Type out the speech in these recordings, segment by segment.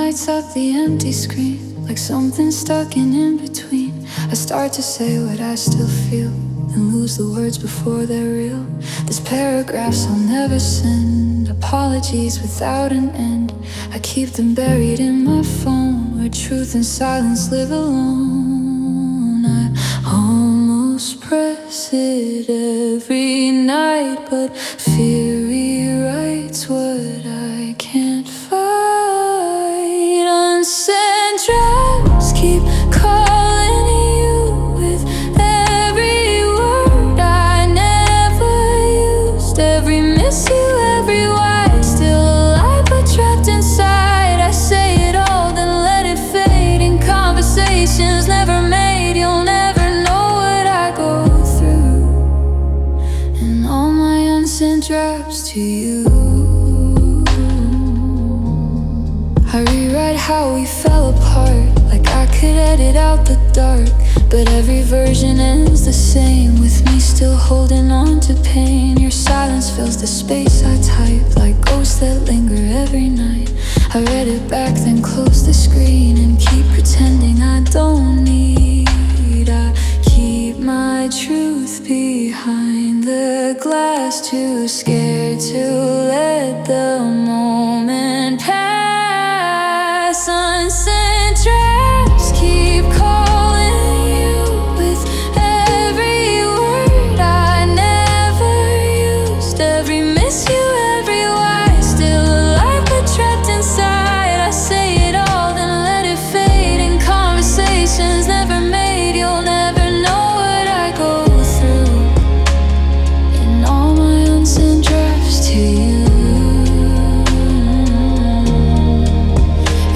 lights up the empty screen, like something stuck in between. I start to say what I still feel, and lose the words before they're real. There's paragraphs I'll never send, apologies without an end. I keep them buried in my phone, where truth and silence live alone. I almost press it every night, but fear rewrites what I can't fight. Unsent drafts keep calling you with every word I never used, every miss you, every why. Still alive but trapped inside. I say it all, then let it fade in conversations never made. You'll never know what I go through, and all my unsent drafts to you. I rewrite how we fell apart, like I could edit out the dark. But every version ends the same, with me still holding on to pain. Your silence fills the space I type, like ghosts that linger every night. I read it back, then close the screen, and keep pretending I don't need. I keep my truth behind the glass, too scared to let the moment pass. Unsent drafts keep calling you with every word I never used, every miss you, every why. Still alive but trapped inside. I say it all, then let it fade in conversations never made. You'll never know what I go through, and all my unsent drafts to you.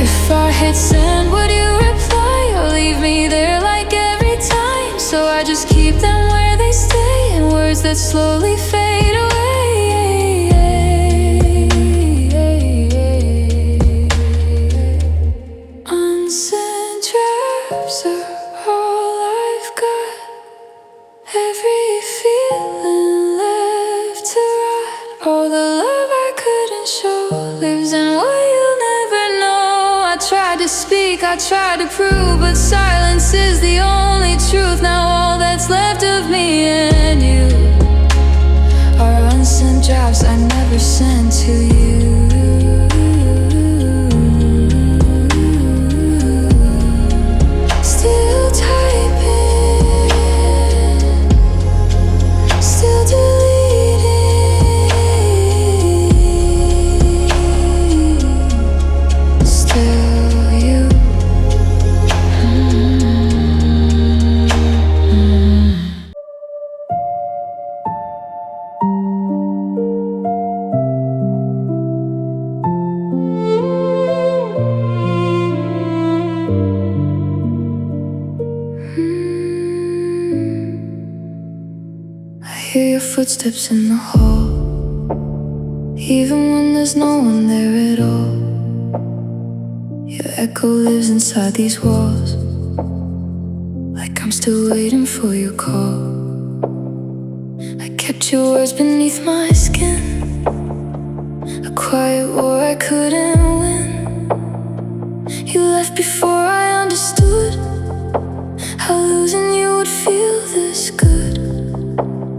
If I hit send, would you reply, or leave me there like every time? So I just keep them where they stay, in words that slowly fade away. Unsent drafts are all I've got, every feeling left to rot. All the love I couldn't show lives in what you'll never know. I tried to speak, I tried to prove, but silence is the only truth. Now all that's left of me and you are unsent drafts I never sent to you. Still typing, still deleting, still you. I hear your footsteps in the hall, even when there's no one there at all. Your echo lives inside these walls, like I'm still waiting for your call. I kept your words beneath my skin, a quiet war I couldn't win. You left before I understood how losing you would feel this good.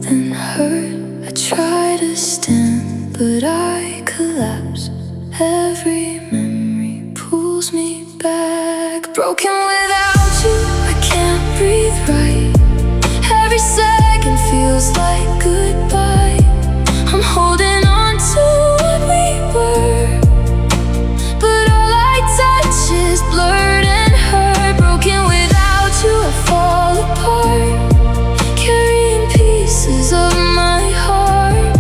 Then hurt, I try to stand, but I collapse. Every memory pulls me back. Broken without you, I can't breathe right. Every second feels like goodbye. I'm holding on to what we were, but all I touch is blurred and hurt. Broken without you, I fall apart, carrying pieces of my heart.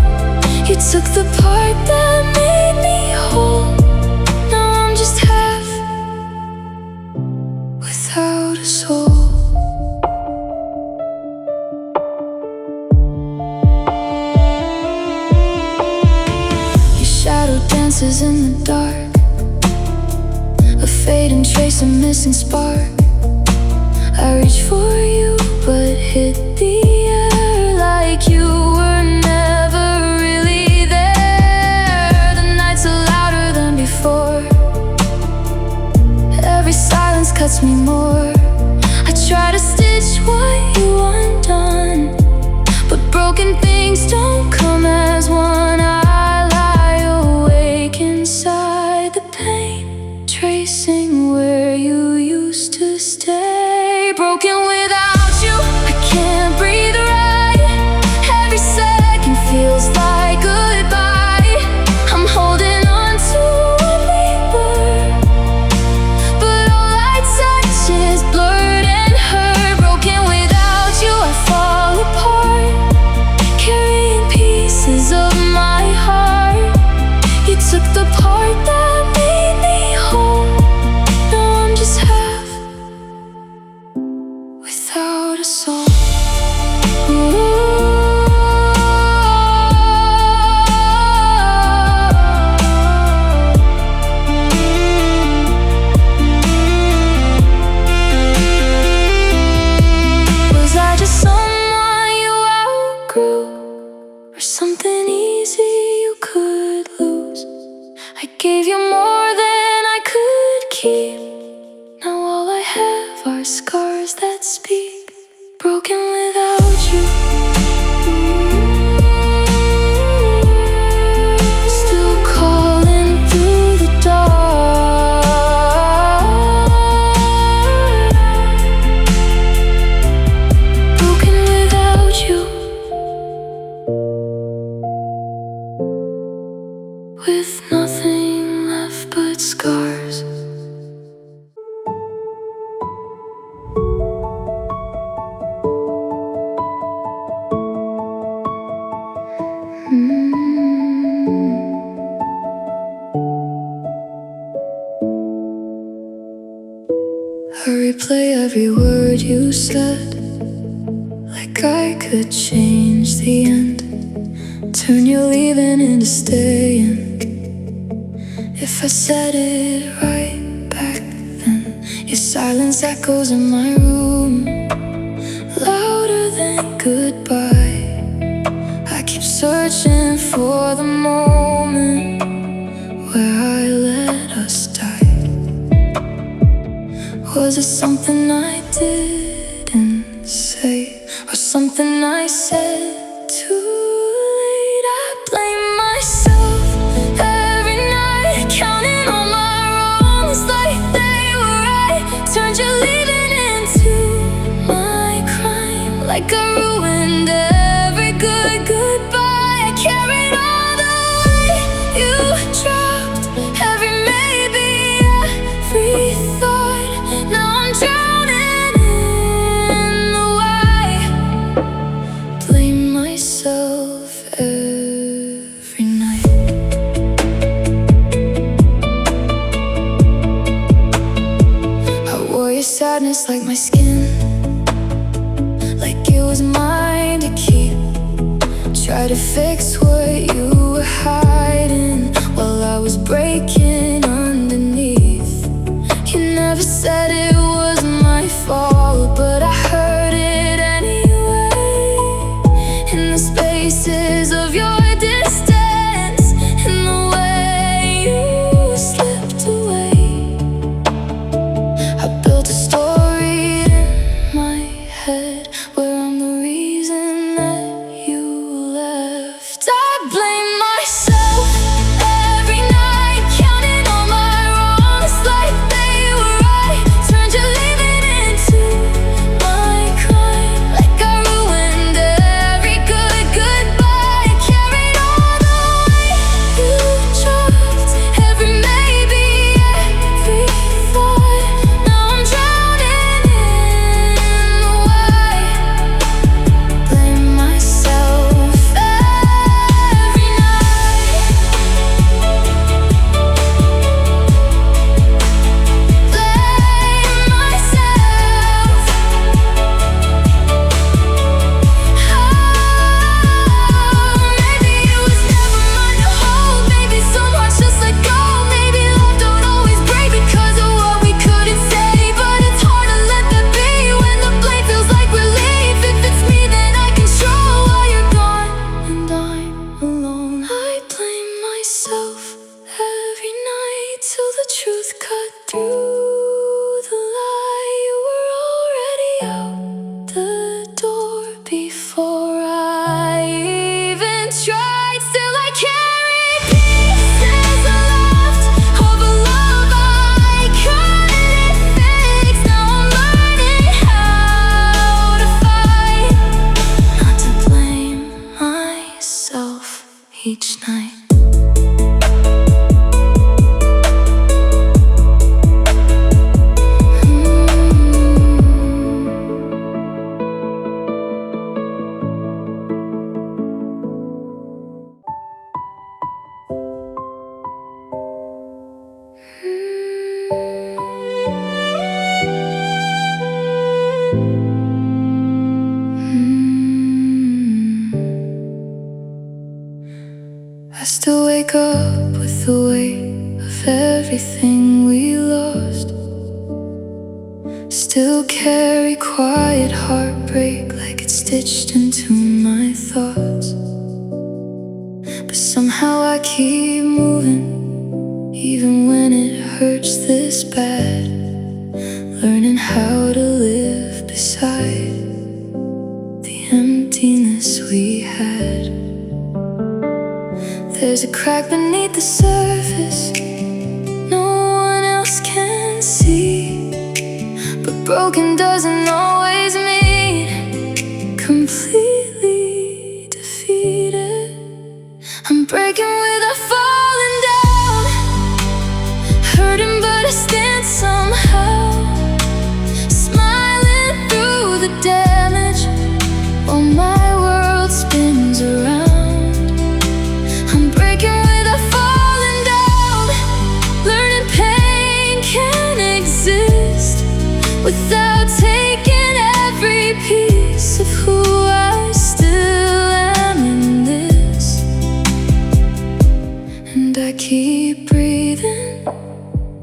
You took the part that made me whole. Now I'm just half, without a soul. Your shadow dances in the dark, a fading trace, a missing spark. I reach for you, but hit the air like you were never really there. The nights are louder than before, hurts me more. I try to stitch what you undone, but broken things don't come as one. I lie awake inside the pain, tracing where you used to stay. Broken without you, I can't breathe right. Every second feels like goodbye. I'm holding on to what we were, but all I touch is blurred and hurt. Broken without you, I fall apart, carrying pieces of my heart. You took the part that made me whole. Now I'm just half without a soul. Was I just someone you outgrew, or something easy you could lose? I gave you more than I could keep. Now all I have are scars that speak. Broken without you. Still calling through the dark. Broken without you. With nothing left but scars. I replay every word you said, like I could change the end, turn your leaving into staying. If I said it right back then, your silence echoes in my room, louder than goodbye. I keep searching for the moment where I let us die. Was it something I didn't say, or something I said too late? I blame myself every night, counting all my wrongs like they were right. Turned your leaving into my crime, like I ruined every good goodbye. I carried all the weight you dropped, every maybe, every thought. Now I'm drowning in the why. Blame myself every night. I wore your sadness like my skin, like it was mine to keep. Try to fix what you were hiding while I was breaking underneath. You never said it was my fault, but I heard it anyway. In the spaces of your distance, in the way you slipped away, I built a story in my head where I'm the reason that you left. I blame myself. each night. I still wake up with the weight of everything we lost. Still carry quiet heartbreak like it's stitched into my thoughts. But somehow I keep moving, even when it hurts this bad. Learning how to live beside the emptiness we had. There's a crack beneath the surface no one else can see, but broken doesn't always mean completely defeated. I'm breaking without falling down, hurting but I stand somehow, smiling through the damage while my world spins around. Without taking every piece of who I still am in this. And I keep breathing,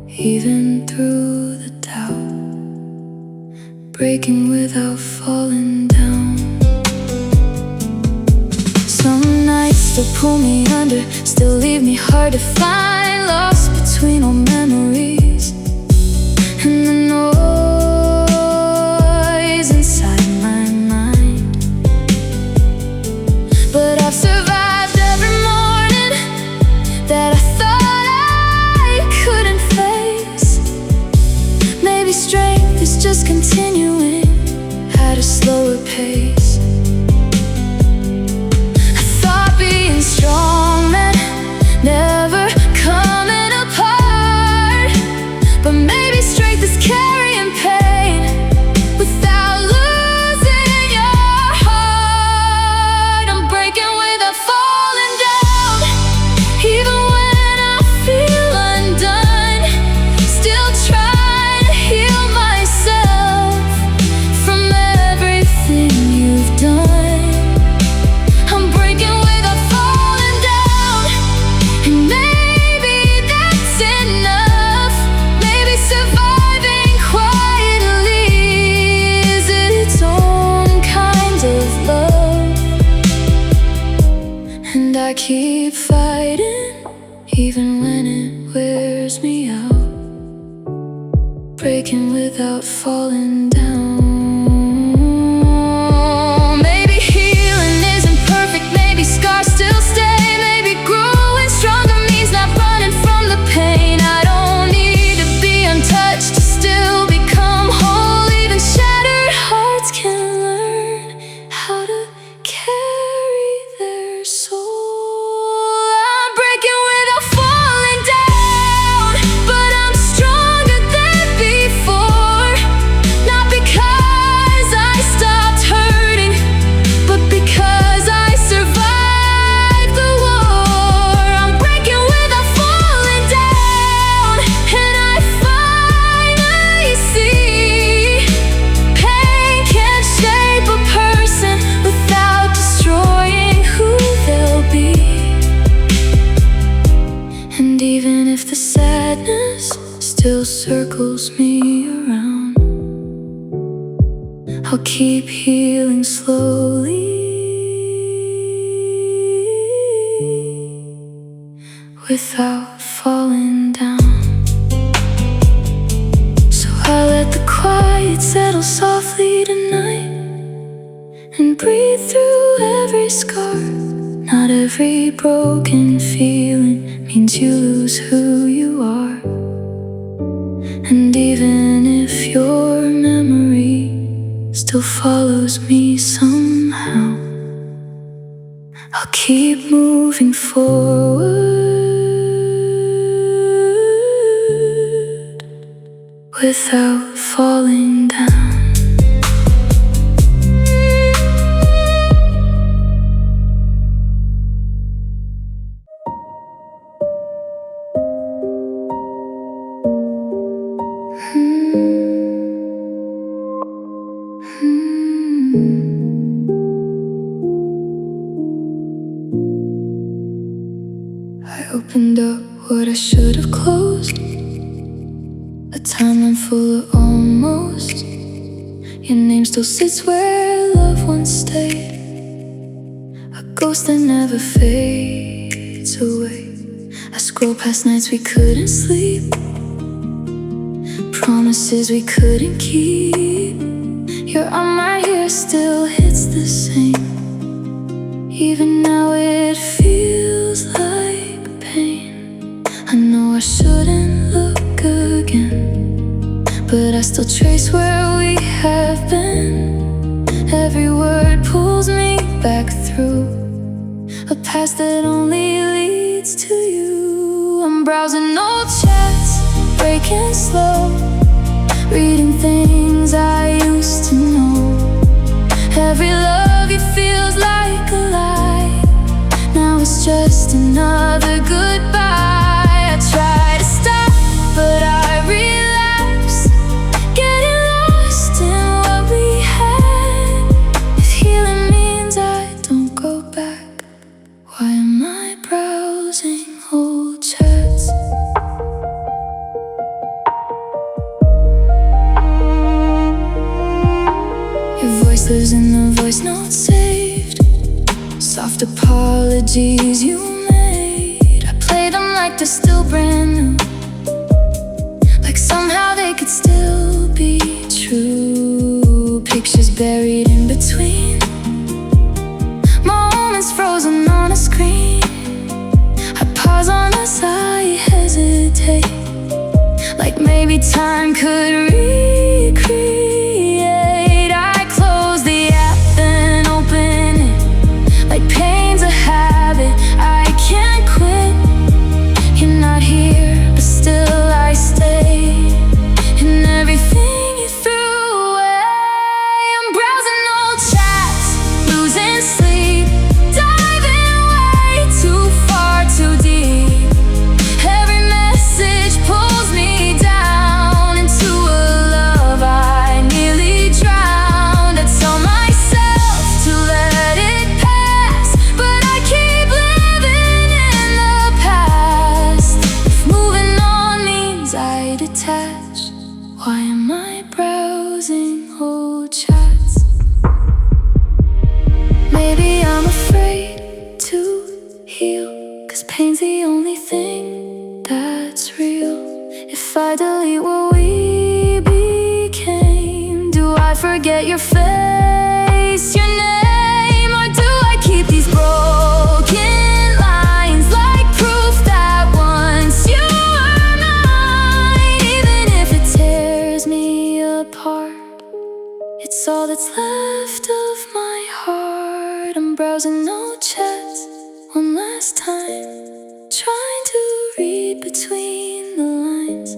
even through the doubt, breaking without falling down. Some nights still pull me under, still leave me hard to find, lost between old memories and the noise inside my mind. But I've survived every morning that I thought I couldn't face. Maybe strength is just continuing at a slower pace. I thought being strong meant never coming apart, but maybe strength is carrying pain without losing your heart. I'm breaking without falling down, even when I feel undone. Still trying to heal myself from everything you've done. I'm breaking without falling down, and maybe that's enough. Maybe surviving quietly is its own kind of love. And I keep fighting, even when it wears me out, breaking without falling down. Maybe healing isn't perfect, maybe scars still stay, maybe growing stronger means not running from the pain. I don't need to be untouched to still become whole. Even shattered hearts can learn how to carry their soul. I'm breaking without falling down, but I'm stronger than before. Not because I stopped hurting, but because I survived the war. I'm breaking without falling down, and I finally see pain can't shape a person without destroying who they'll be. And even if the sadness still circles me around, I'll keep healing slowly, without falling down. So I let the quiet settle softly tonight, and breathe through every scar. Not every broken feeling means you lose who you are. And even if your memory still follows me somehow, I'll keep moving forward without falling down. I opened up what I should have closed, a timeline full of almost. Your name still sits where love once stayed, a ghost that never fades away. I scroll past nights we couldn't sleep, promises we couldn't keep. Your arm right here still hits the same. Even now it feels like pain. I know I shouldn't look again, but I still trace where we have been. Every word pulls me back through a past that only leads to you. I'm browsing old chats, breaking slow, reading things I used to know. Every love you feels like a lie. Now it's just another goodbye. I try to stop, but I relapse, getting lost in what we had. If healing means I don't go back, why am I browsing old chats? Your voice lives in the voice notes saved, soft apologies you made. I play them like they're still brand new, like somehow they could still be true. Pictures buried in between, moments frozen on a screen. I pause on as I hesitate, like maybe time could recreate. I close the app and open it, like pain's a habit I can't quit. You're not here, but still I stay in everything you threw away. I'm browsing old chats, losing sleep, diving way too far, too deep. Every message pulls me down into a love I nearly drowned. I tell myself to let it pass, but I keep living in the past. If moving on means I detach, why am I browsing old chats? Maybe I'm afraid to heal, 'cause pain's the only thing that's real. If I delete what we became, do I forget your face, your name? Or do I keep these broken lines like proof that once you were mine? Even if it tears me apart, it's all that's left of my heart. I'm browsing old chats one last time, trying to read between the lines,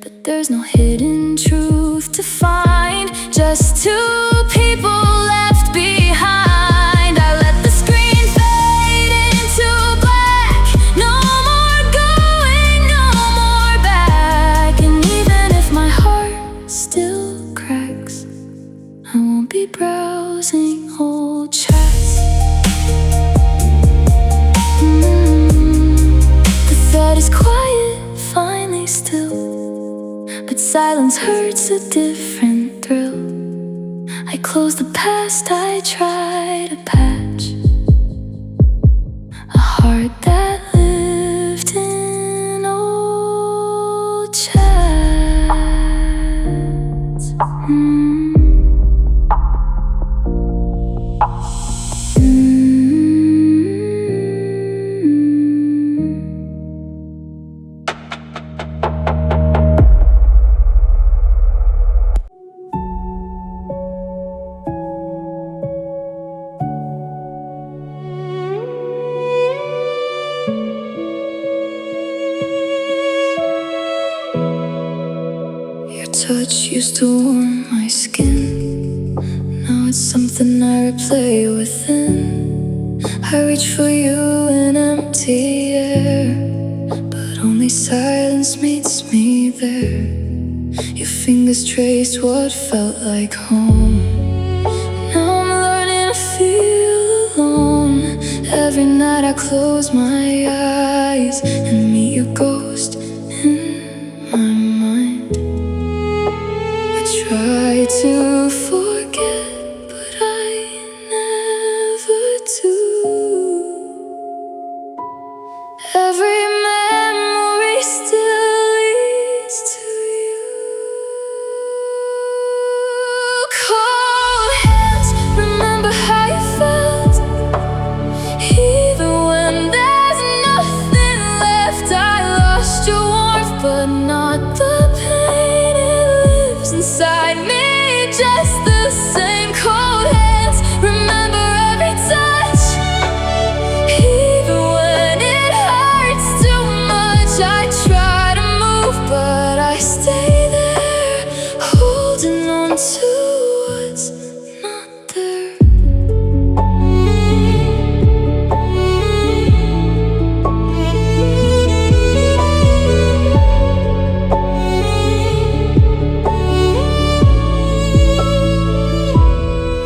but there's no hidden truth to find. Just two people left behind. I let the screen fade into black. No more going, no more back. And even if my heart still cracks, I won't be browsing old chats. The thread is quiet, finally still, but silence hurts a different thrill. I close the past I try to patch, a heart that lived in old chats. touch used to warm my skin. Now it's something I replay within. I reach for you in empty air, but only silence meets me there. Your fingers trace what felt like home. Now I'm learning to feel alone. Every night I close my eyes and meet your ghost in my mind. I try to forget, but I never do. Every memory still leads to you. Cold hands, remember how you felt. Even when there's nothing left, I lost your warmth, but not the pain. It lives inside me just the same. Cold hands, remember every touch. Even when it hurts too much, I try to move, but I stay there, holding on to what's not there.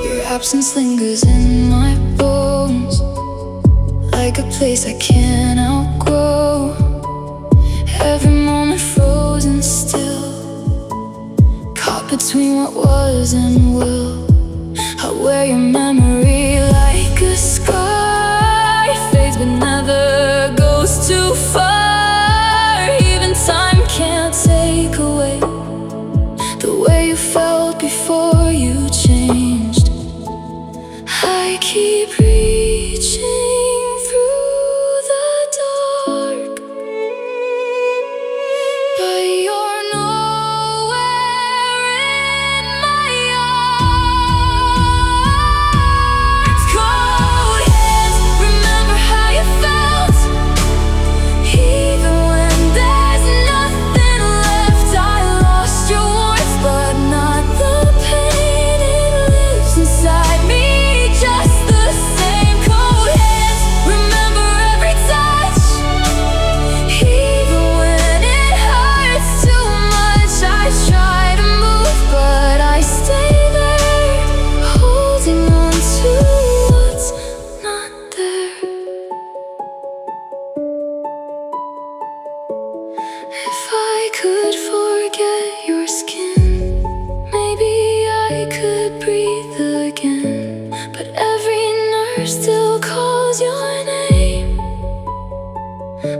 Your absence lingers in my bones, like a place I can't outgrow. Every moment frozen still, caught between what was and will. I wear your memory like a scar. It fades but never goes too far. Even time can't take away the way you felt before you changed. I keep reaching through the dark, but you're nowhere in my arms. Cold hands, remember how you felt. Even when there's nothing left, I lost your warmth, but not the pain. It lives inside me just the same. Cold hands, remember every touch. Even when it hurts too much, I try to move, but I stay there, holding on to what's not there. If I could forget your skin, maybe I could breathe again. But every nerve still calls your name,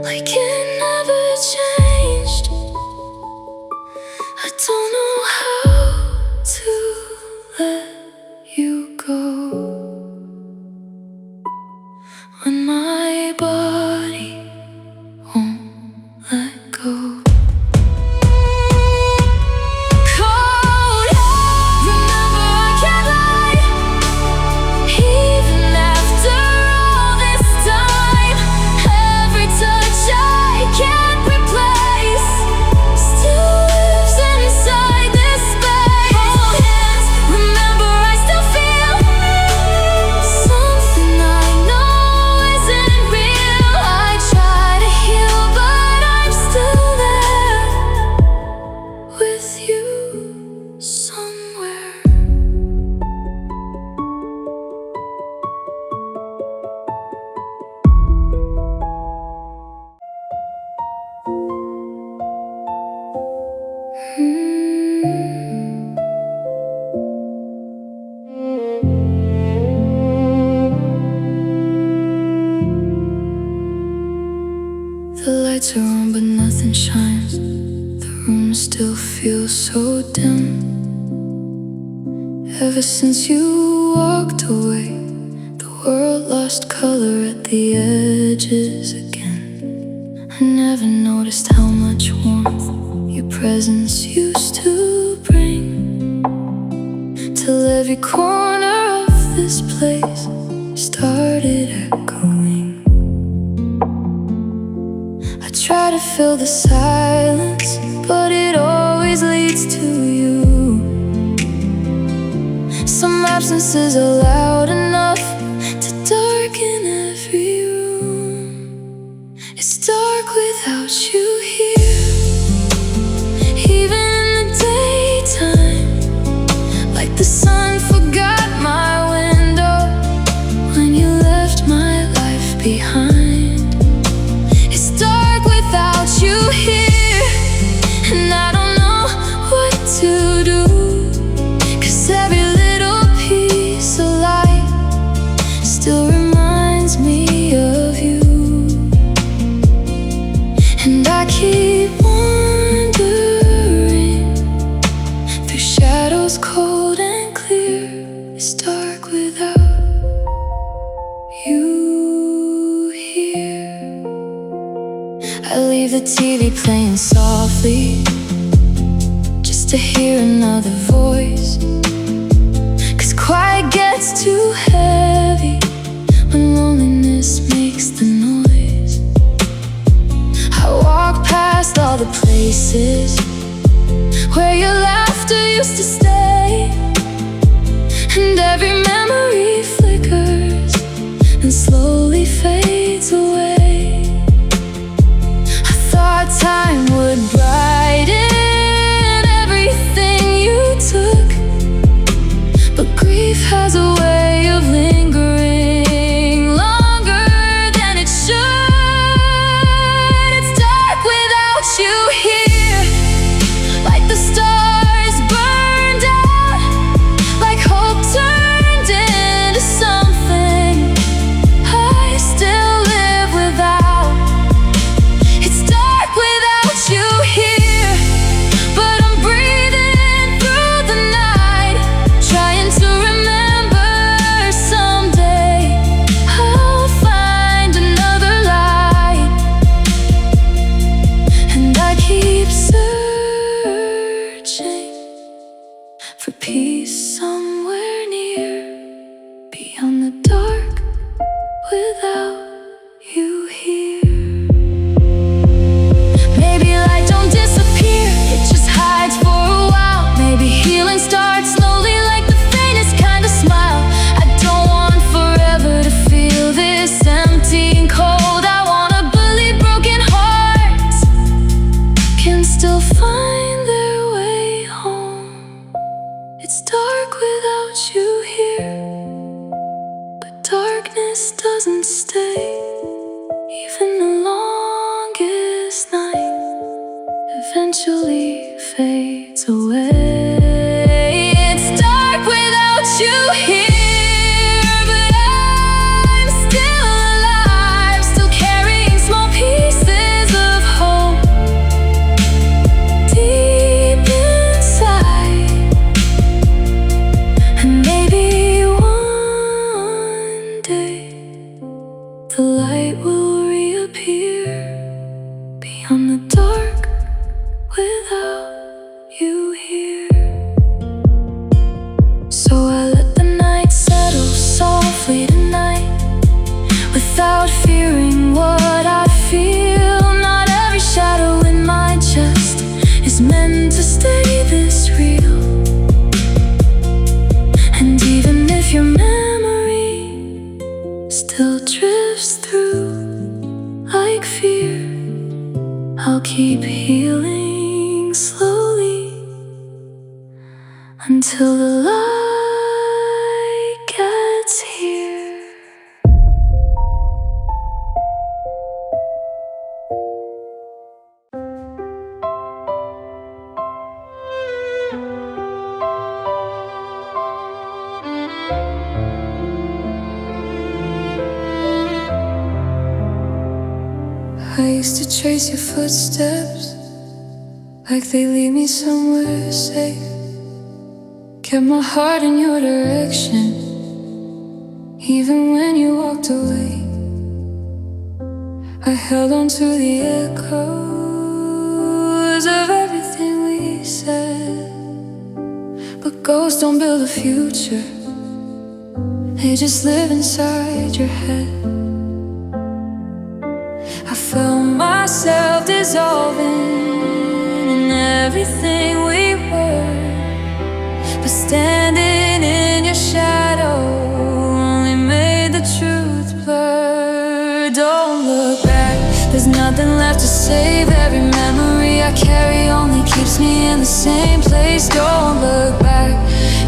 like it never changed. I don't know how to let you go when my body won't let go. Cold hands, remember I can't lie. Even after all this time, every touch I can't replace still lives inside this space. Cold hands, remember I still feel something I know isn't real. I try to heal, but I'm still there with you somewhere. The lights are on, but nothing shines. The room still feels so dim. Ever since you walked away, the world lost color at the edges again. I never noticed how much warmth your presence used to bring, till every corner of this place started echoing. I try to fill the silence, but it always leads to you. absences are loud enough to darken every room. It's dark without you here, even in the daytime, like the sun forgot my window when you left my life behind. It's dark without you here, and I don't know what to do, 'cause every little piece of light still reminds me of you. And I keep wandering through shadows cold and clear. It's dark without you here. I leave the TV playing softly just to hear another voice, 'cause quiet gets too heavy when loneliness makes the noise. I walk past all the places where your laughter used to stay, and every memory flickers and slowly fades away. I thought time would brighten everything you took, but grief has a way of lingering longer than it should. It's dark without you here, like the stars burned out, like hope turned into something I still live without. It's dark without you here, but I'm breathing through the night, trying to remember someday I'll find another light. And I keep searching for peace somewhere near, beyond the dark without you here. Maybe light don't disappear, it just hides for a while. Maybe healing starts slowly, like the faintest kind of smile. I don't want forever to feel this empty and cold. I wanna believe broken hearts can still find their way home. It's dark without you here, but darkness doesn't stay. Even the longest night eventually fades away. It's dark without you here, but I'm still alive, still carrying small pieces of hope deep inside. And maybe one day the light will reappear beyond the dark without you here. So I let the night settle softly tonight, without fearing what I feel. Not every shadow in my chest is meant to stay this real. And even if your memory still drifts through like fear, I'll keep healing slowly until the light gets here. I used to trace your footsteps like they lead me somewhere safe. Kept my heart in your direction, even when you walked away. I held on to the echoes of everything we said. But ghosts don't build a future, they just live inside your head. I felt myself dissolving in everything we were, but standing in your shadow only made the truth blur. Don't look back, there's nothing left to save. Every memory I carry only keeps me in the same place. Don't look back,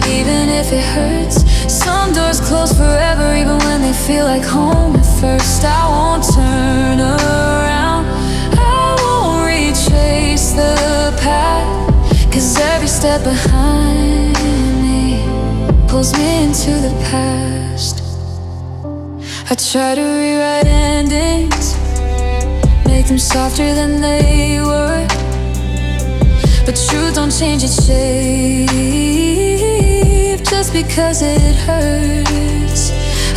even if it hurts. Some doors close forever, even when they feel like home at first. I won't turn around, I won't retrace the path, 'cause every step behind me pulls me into the past. I try to rewrite endings, make them softer than they were, but truth don't change its shape just because it hurts.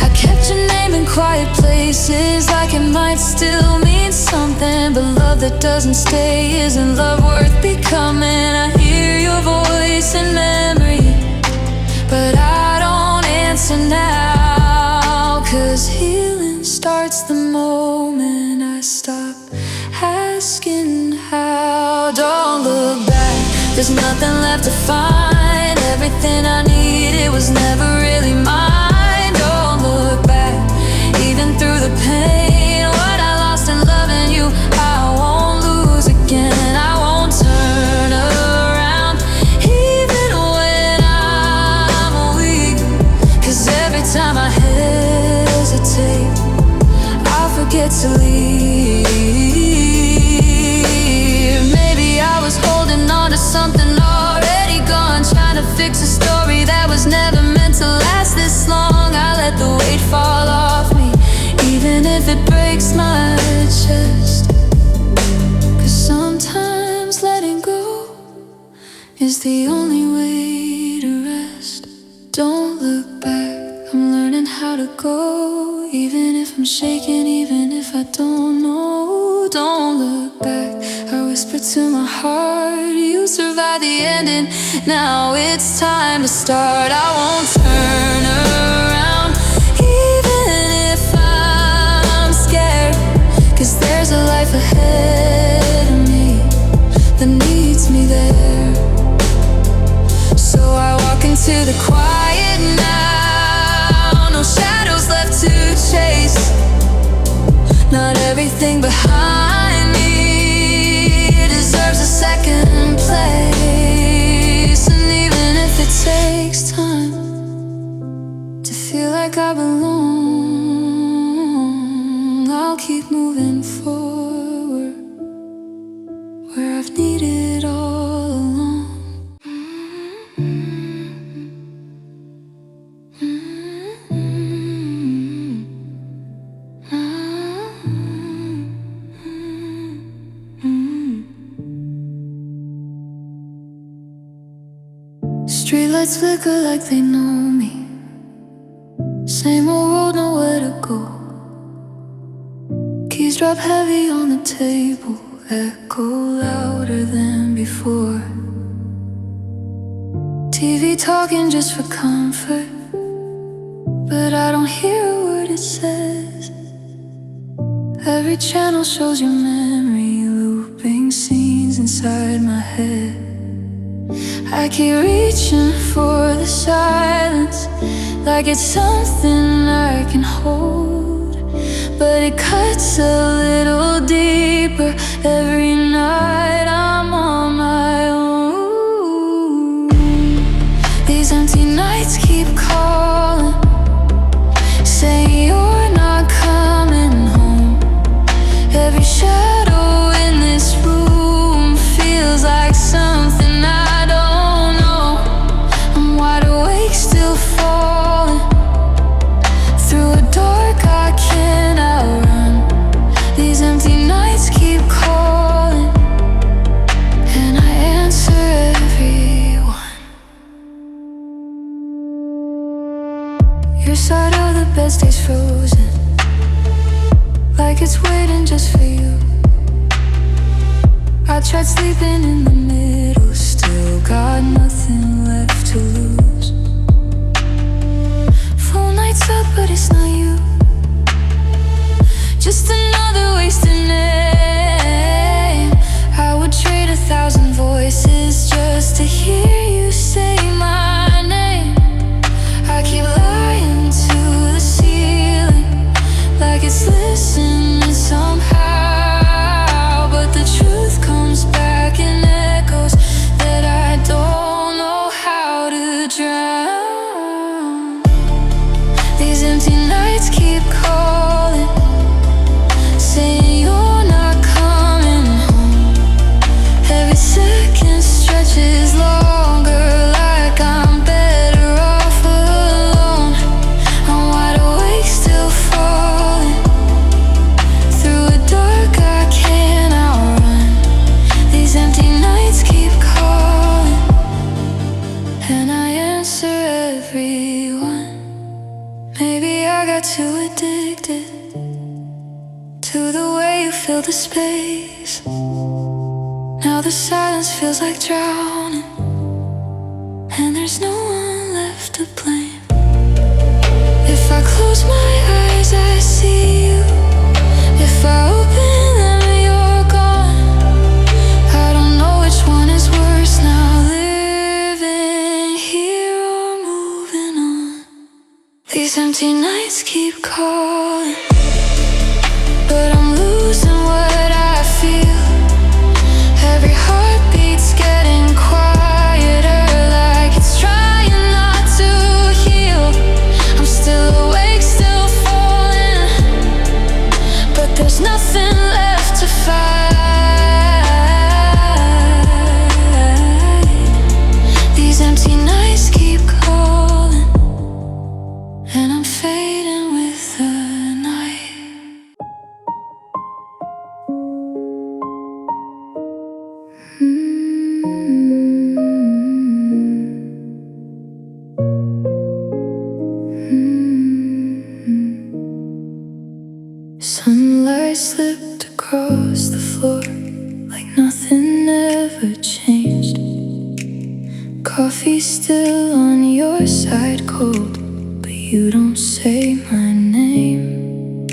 I kept your name in quiet places, like it might still mean something, but love that doesn't stay isn't love worth becoming. I hear your voice in memory, but I don't answer now, 'cause healing starts the moment I stop asking how. Don't look back, there's nothing left to find. Everything I needed was never really mine. Don't look back, even through the pain. What I lost in loving you, I won't lose again. I won't turn around, even when I'm weak, 'cause every time I hesitate, I forget to leave. Maybe I was holding on to something already gone, trying to fix a story that was never meant to last this long. I let the weight fall off me, even if it breaks my chest, 'cause sometimes letting go is the only way to rest. Don't look back, I'm learning how to go, even if I'm shaking, even if I don't know. Don't look back, I whisper to my heart, you survived the ending, now it's time to start. I won't turn around, even if I'm scared, 'cause there's a life ahead of me that needs me there. So I walk into the quiet now, no shadows left to chase. Not everything behind me deserves a second place, and even if it takes time to feel like I belong, I'll keep moving forward where I've needed all along. Streetlights flicker like they know me, same old road, nowhere to go. Keys drop heavy on the table, echo louder than before. TV talking just for comfort, but I don't hear a word it says. Every channel shows your memory, looping scenes inside my head. I keep reaching for the silence, like it's something I can hold, but it cuts a little deeper every night I'm on my own. These empty nights keep calling, saying you're not coming home. Every shadow in this room feels like something I don't know. I'm wide awake, still falling through a dark I can't outrun. These empty nights keep calling, and I answer everyone. Your side of the bed stays frozen, like it's waiting just for you. I tried sleeping in the middle, still got nothing left to lose. Full nights up, but it's not you, just another wasted name. I would trade 1,000 voices just to hear you say my name. I keep Maybe I got too addicted to the way you fill the space. Now the silence feels like drowning, and there's no one left to blame. If I close my eyes, I see you. If I open them, you're gone. I don't know which one is worse now, living here or moving on. These empty nights keep calling, but I'm losing what I feel. Every heartbeat's getting quieter, like it's trying not to heal. I'm still awake, still falling, but there's nothing left to fight. These empty nights keep calling, and I'm fading with the night. Sunlight slipped across the floor like nothing ever changed. Coffee still on your side, cold, but you don't say my name.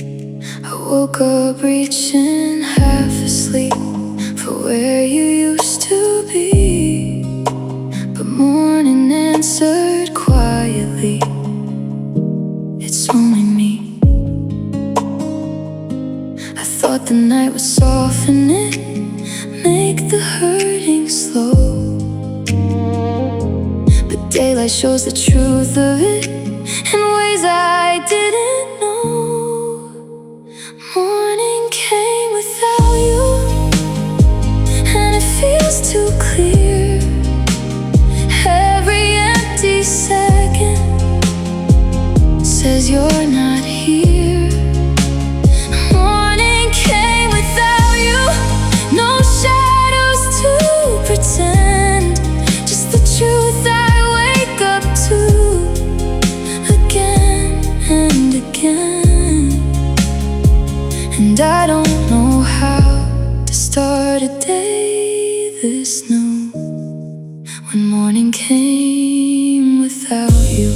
I woke up reaching half asleep for where you used to be, but morning answered quietly, it's only me. I thought the night would soften it, make the hurting slow, but daylight shows the truth of it in ways I didn't know. Morning came without you, and it feels too clear. Every empty second says you're not here. Morning came without you, no shadows to pretend, just the truth I wake up to again and again. And I don't know how to start a day this new, when morning came without you.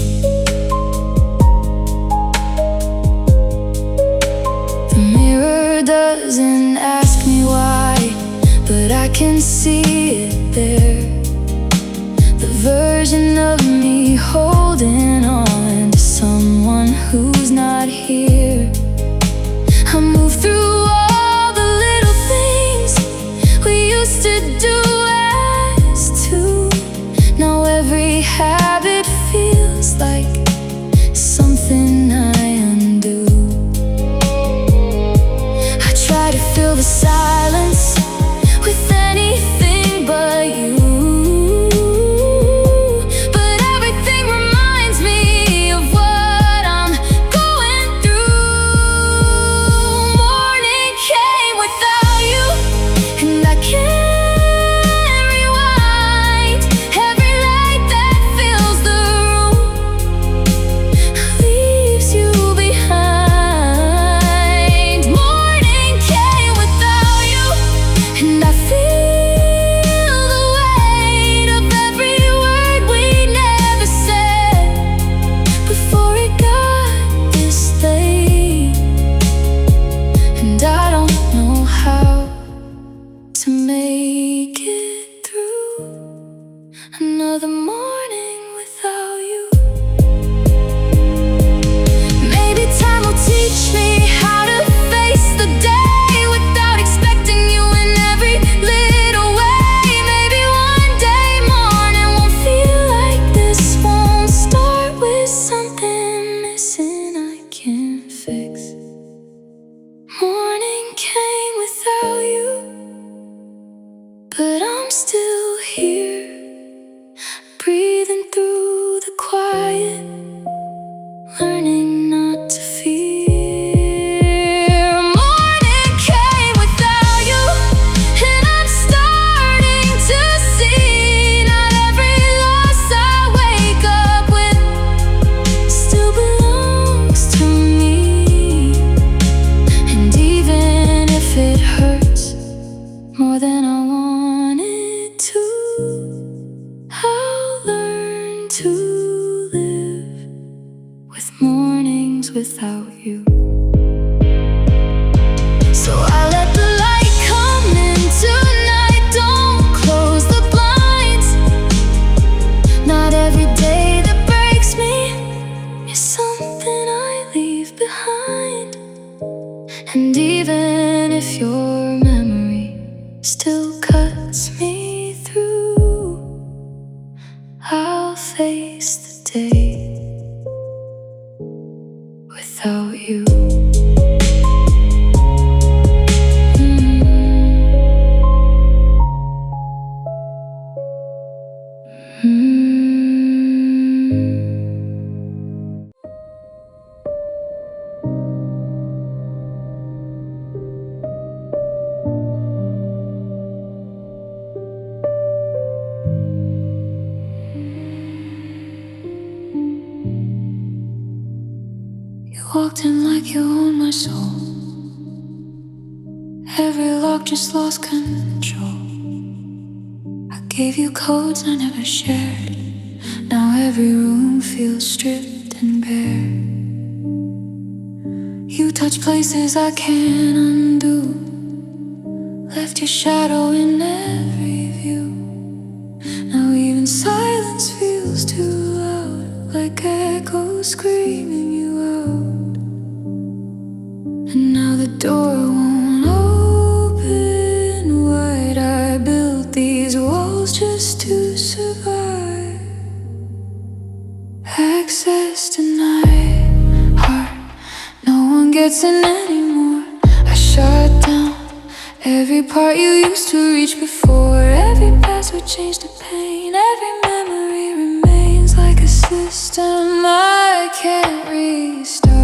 The mirror doesn't ask me why, but I can see it there. The version of me holding on to someone who's not here. I move through all the little things we used to do as two. Now every habit feels like something I undo. I try to fill the silence with anything but you, but everything reminds me of what I'm going through. Morning without you. So I let the light come in tonight. Don't close the blinds. Not every day that breaks me is something I leave behind. And even if your memory still cuts me through, I'll face the day without you. You walked in like you owned my soul. Every lock just lost control. I gave you codes I never shared. Now every room feels stripped and bare. You touch places I can't undo. Left your shadow in every view. Now even silence feels too loud, like echoes screaming you out. And now the door won't open wide. I built these walls just to survive. Access denied. Heart, no one gets in anymore. I shut down every part you used to reach before. Every password changed to pain. Every memory remains like a system I can't restart.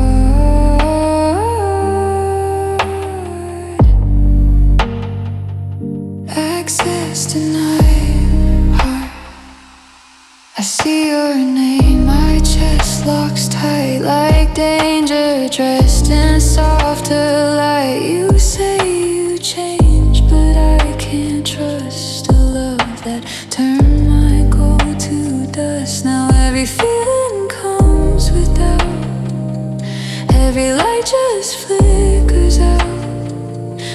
Access denied. Heart, I see your name. My chest locks tight like danger, dressed in softer light. You say you changed, but I can't trust a love that turned my gold to dust. Now every feeling comes with doubt. Every light just flickers out.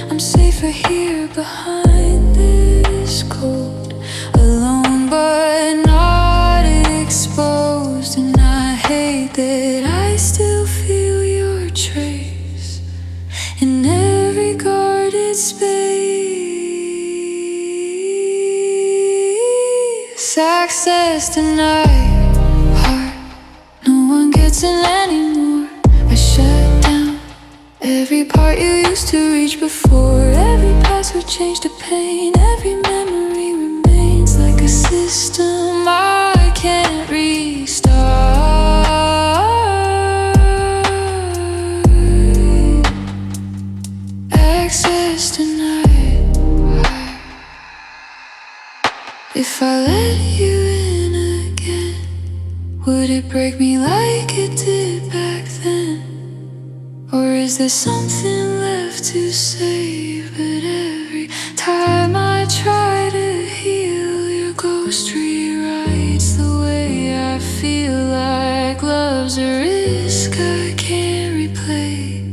I'm safer here behind this cold, alone but not exposed. And I hate that I still feel your trace in every guarded space. Access denied. Heart, no one gets in anymore. I shut down every part you used to reach before. Every password changed to pain. Every memory remains like a system I can't restart. Access denied. If I let you in again, would it break me like it did back then? Or is there something left to save? But every time I try to heal, your ghost rewrites the way I feel. Like love's a risk I can't replay.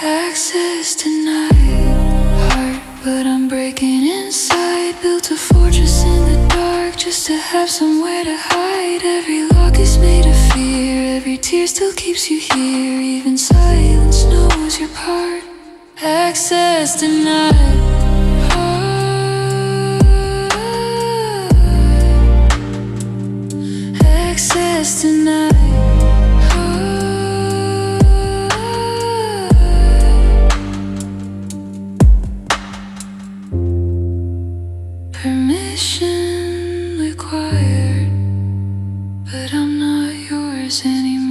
Access denied. Heart, but I'm breaking inside. Built a fortress in the dark just to have somewhere to hide. Every lock is made of fear. Every tear still keeps you here. Even silence knows your part. Access denied. Access denied. Permission required, but I'm not yours anymore.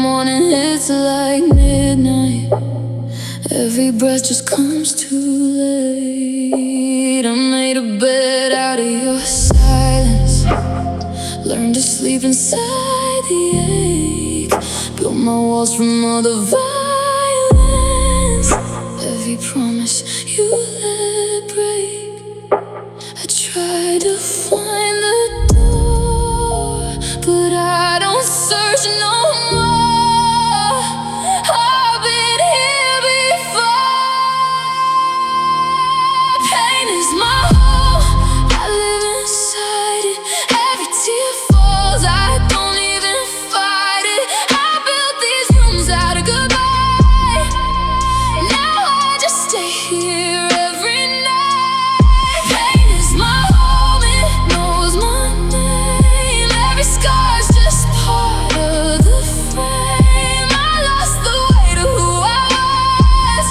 morning hits like midnight. Every breath just comes too late. I made a bed out of your silence. Learned to sleep inside the ache. Built my walls from all the violence. Every promise you let break. I tried to find the door, but I don't search no more. I've been here before. Pain is my home, I live inside it. Every tear falls, I don't even fight it. I built these rooms out of goodbye. Now I just stay here every night. Pain is my home, it knows my name. Every scar's just part of the frame. I lost the way to who I was.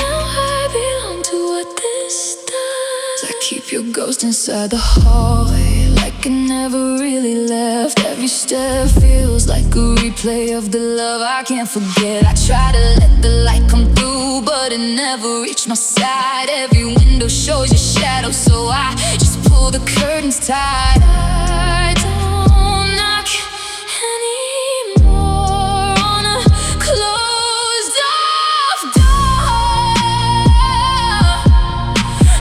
Now I belong to what this does. I keep your ghost inside the hallway, like I never really left. Every step feels like a replay of the love I can't forget. I try to let the light come through, but it never reached my side. Every window shows your shadow, so I just pull the curtains tight. I don't knock anymore on a closed off door.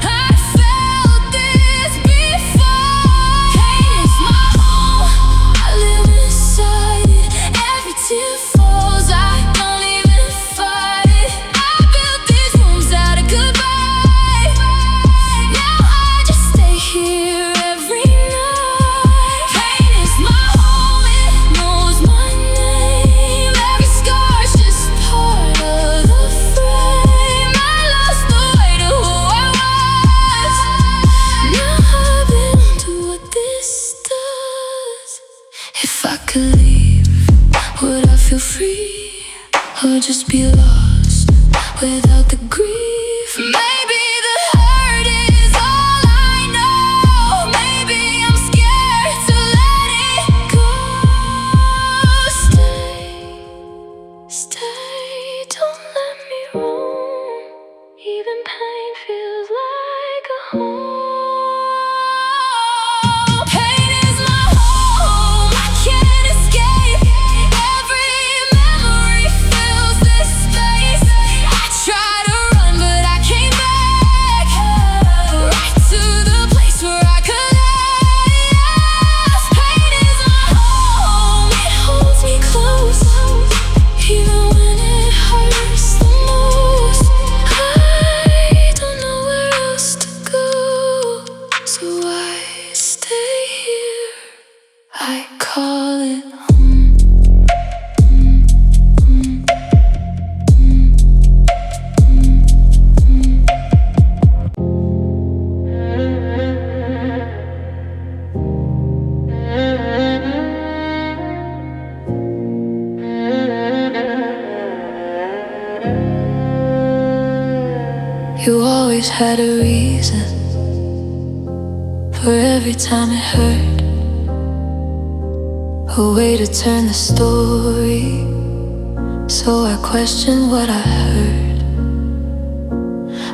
I felt this before. Pain is my home, I live inside it. Every tear falls, I don't even fight it. I built these rooms out of goodbye. Now I just stay here every night. Pain is my home, it knows my name. Every scar's just part of the frame. I lost the way to who I was. Now I belong to what this does. If I could leave, would I feel free? Or just be lost without the grief? Maybe the hurt is all I know. Maybe I'm scared to let it go. Stay, don't let me roam. Even pain feels like a home. Pain is my home, I can't escape. Every memory fills this space. I try to run, but I came back right to the place where I collapsed. Pain is my home, it holds me close, even when it hurts the most. I don't know where else to go, so I stay here. I call it home. You always had a reason for every time it hurt, a way to turn the story. So I questioned what I heard.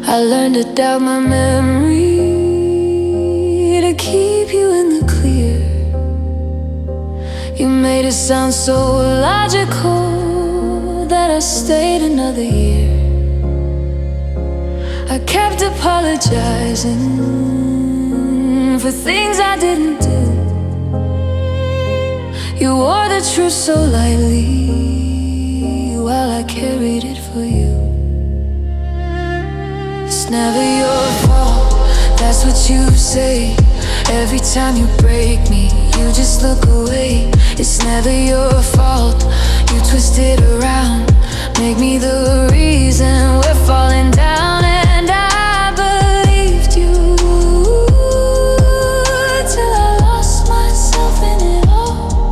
I learned to doubt my memory, to keep you in the clear. You made it sound so logical that I stayed another year. I kept apologizing for things I didn't do. You wore the truth so lightly while I carried it for you. It's never your fault, that's what you say. Every time you break me, you just look away. It's never your fault, you twist it around, make me the reason we're falling down. And I believed you till I lost myself in it all,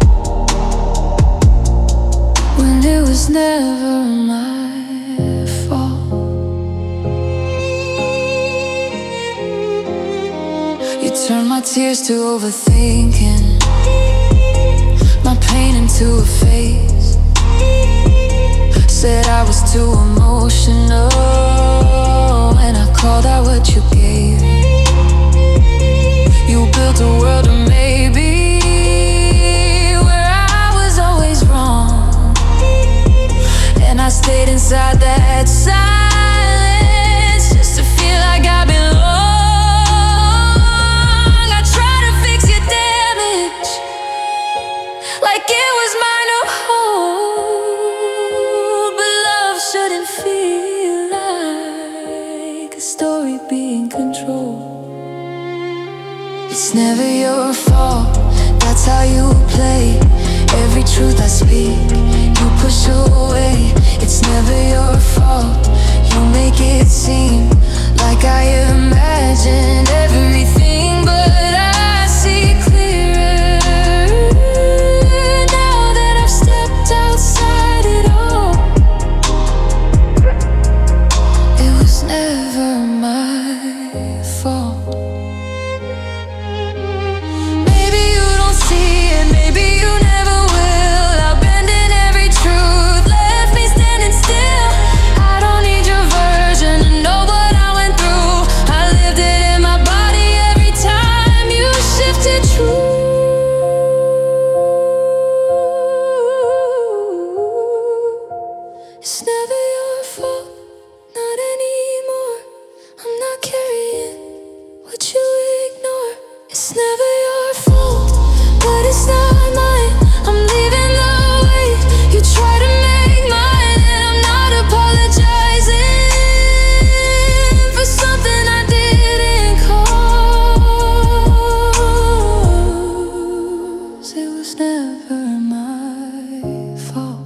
when it was never my fault. You turned my tears to overthinking, my pain into a phase. too emotional, and I called out what you gave. You built a world of maybe, where I was always wrong, and I stayed inside that silence just to feel like I belong. I tried to fix your damage like it was mine to hold, but love shouldn't feel like a story being controlled. It's never your fault, that's how you play. Every truth I speak, you push away. It's never your fault, you make it seem like I imagined everything, but I see clearer now that I've stepped outside it all. It was never my fault. Maybe you don't see it, maybe you never will. I've bent in every truth, left me standing still. I don't need your version to know what I went through. I lived it in my body every time you shifted truth. It's never your fault, not anymore. I'm not carrying what you ignore. It's never your fault, but it's not mine. I'm leaving the weight you try to make mine, and I'm not apologizing for something I didn't cause. It was never my fault.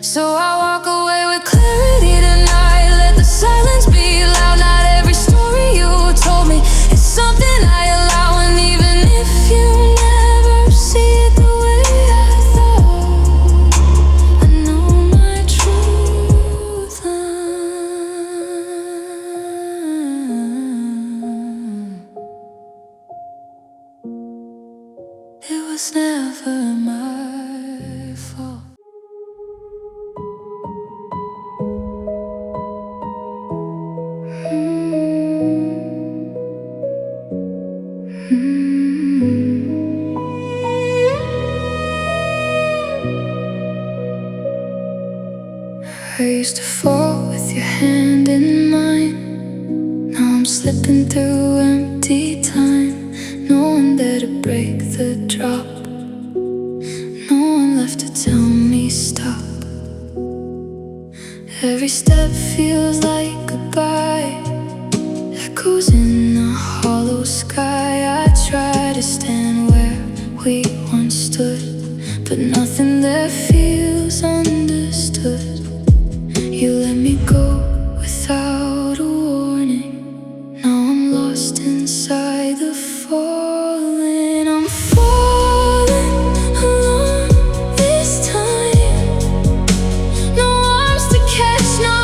So I walk away with clarity tonight. Let the silence be loud. Not every story you told me is something I allow, and even if you never see it the way I thought, I know my truth. It was never my fault. I used to fall with your hand in mine. Now I'm slipping through empty time. No one there to break the drop. No one left to tell me stop. Every step feels like goodbye. Echoes in a hollow sky. I try to stand where we once stood, but nothing there feels understood. You let me go without a warning. Now I'm lost inside the falling. I'm falling alone this time. No arms to catch, no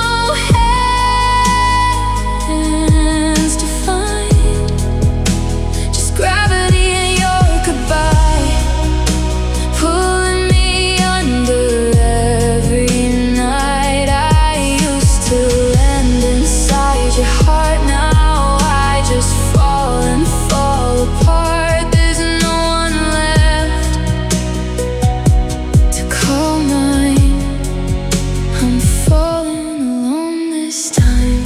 hands to find. Just gravity and your goodbye, pulling me under every night. I used to land inside your heart. Now I just fall and fall apart. There's no one left to call mine. I'm falling alone this time.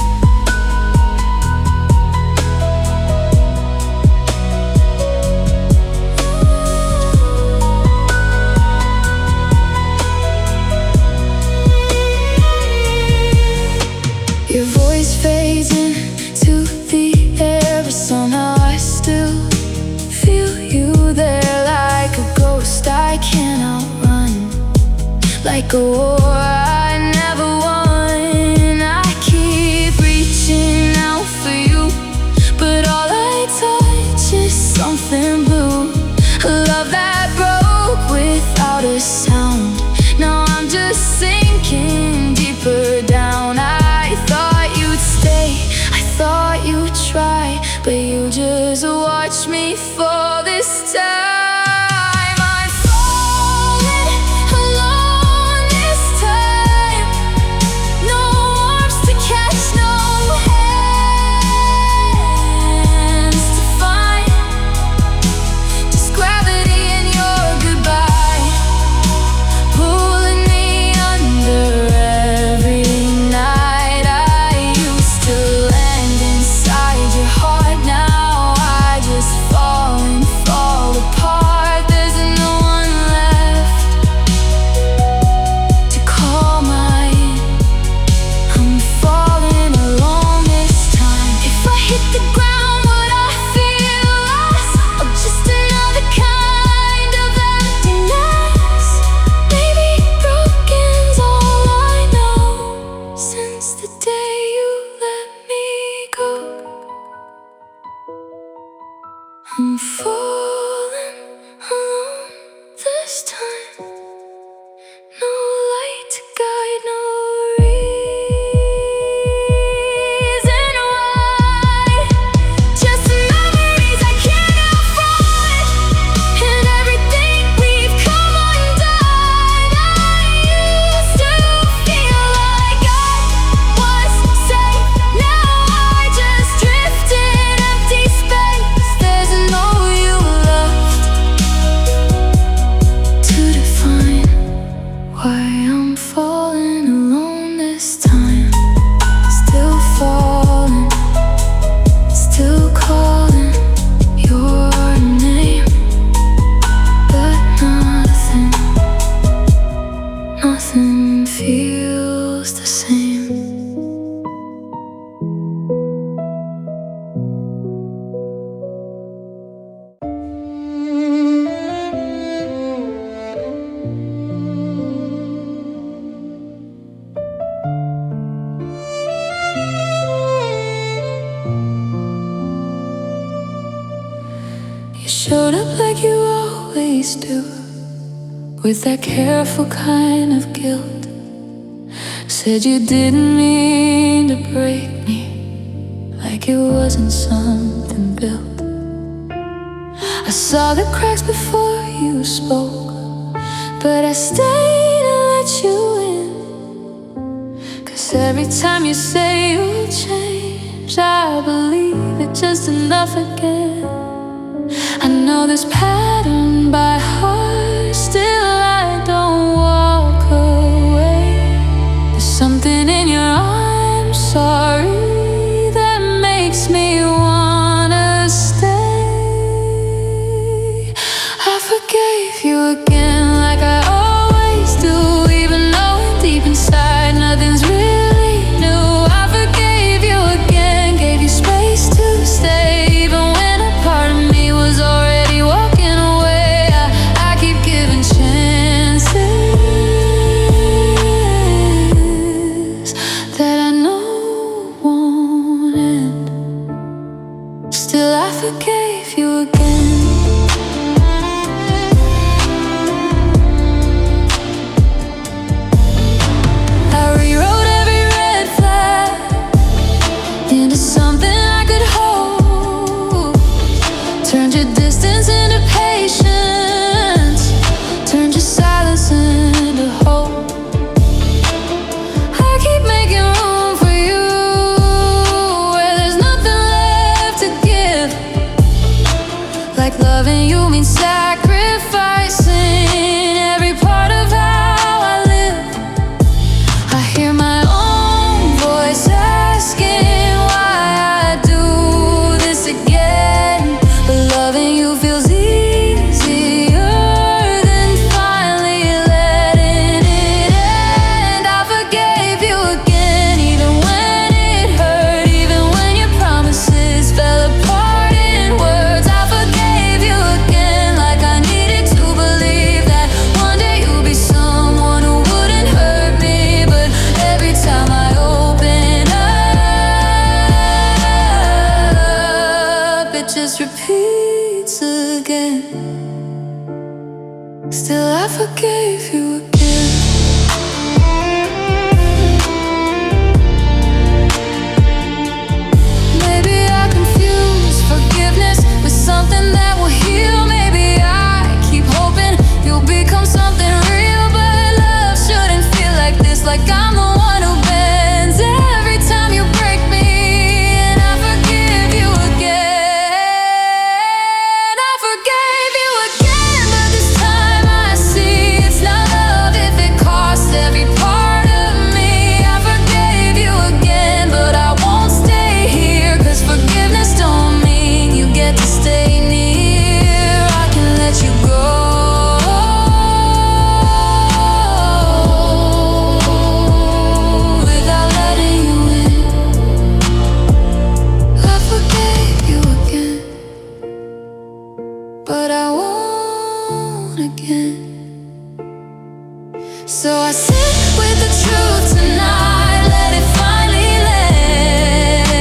Your voice fades into the air, but somehow I still feel you there. Like a ghost I can't outrun, like a war I never won. I keep reaching out for you, but all I touch is something blue. A love that broke without a sound. Now I'm just sinking deeper down. I thought you'd stay, I thought you'd try, but you just watch me fall this time. I'm falling alone this time. why I'm falling alone this time. Still falling, still calling your name, but nothing feels the same. You showed up like you always do, with that careful kind of guilt. Said you didn't mean to break me, like it wasn't something built. I saw the cracks before you spoke, but I stayed and let you in. 'Cause every time you say you'll change, I believe it just enough again. I know this pattern by heart, still I don't walk away. There's something in your I'm sorry that makes me wanna stay. I forgave you again like I always do, even knowing deep inside nothing's really new. I forgave you again, gave you space to stay, even when a part of me was already walking away. I keep giving chances that I know won't end. Still I forgave you again. I rewrote every red flag into something I could hold. Turned your distance into patience, turned your silence into hope. I keep making room for you where there's nothing left to give. Like loving you means sacrificing every part of how I live. I hear my own voice asking why I do this again. But loving you feels easier than finally letting it end. I forgave you again, even when it hurt, even when your promises fell apart in words. I forgave you again like I needed to believe that one day you'll be someone who wouldn't hurt me. But every time I open up, it just repeats again. Still I forgave you again. Maybe I confuse forgiveness with something that will heal. Maybe I keep hoping you'll become something real. But love shouldn't feel like this, like I'm the one who bends every time you break me. And I forgive you again. I forgave you again, but this time I see it's not love if it costs every part of me. I forgave you again, but I won't stay here, 'cause forgiveness don't mean you get to stay near. I can let you go without letting you in. I forgave you again, but I won't again. So I sit with the truth tonight, let it finally land.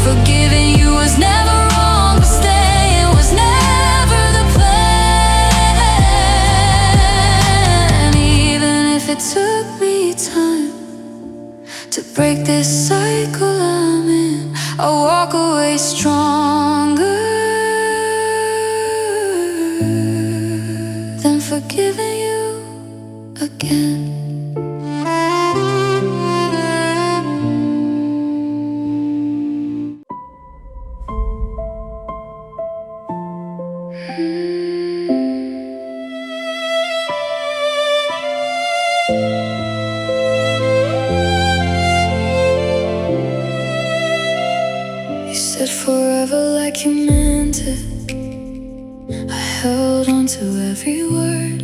Forgiving you was never wrong, but staying was never the plan. Even if it took me time to break this cycle I'm in, I'll walk away stronger than forgiving you again. forever like you meant it. I held on to every word,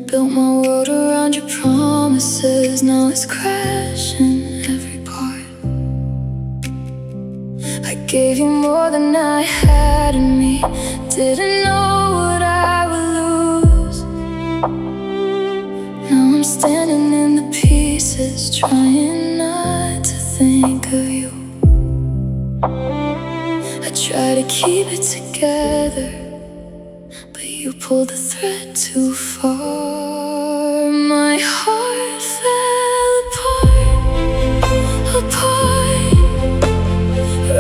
built my world around your promises. Now it's crashing every part. I gave you more than I had in me, didn't know what I would lose. Now I'm standing in the pieces, trying not to think of you. I try to keep it together, but you pulled the thread too far. My heart fell apart,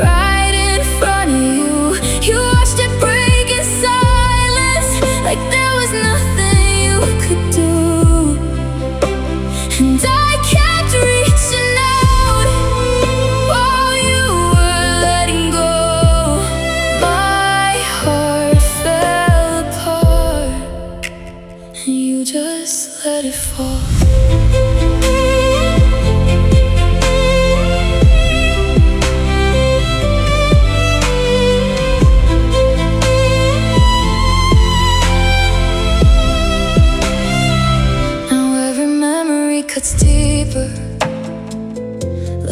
right in front of you. You watched it break in silence, like there was nothing you could do. And I kept reaching out while you were letting go. My heart fell apart, and you just let it fall. Cuts deeper,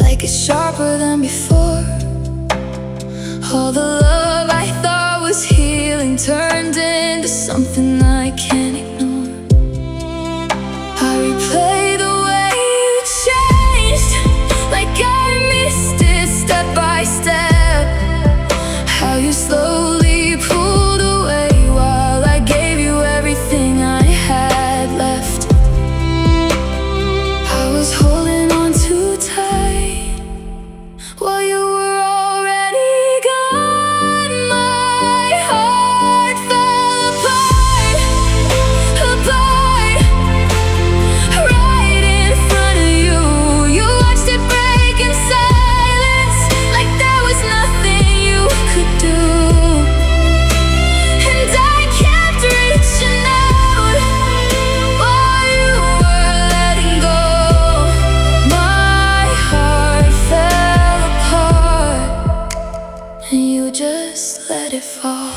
like it's sharper than before. All the love I thought was healing turned into something I can't ignore. I replay the way you changed, like I missed it step by step. How you slowly pulled away while I gave you everything I had left. Holding on too tight while you were already gone. My heart fell apart, right in front of you. You watched it break in silence, like there was nothing you could do. And I kept reaching out while you were letting go. And you just let it fall.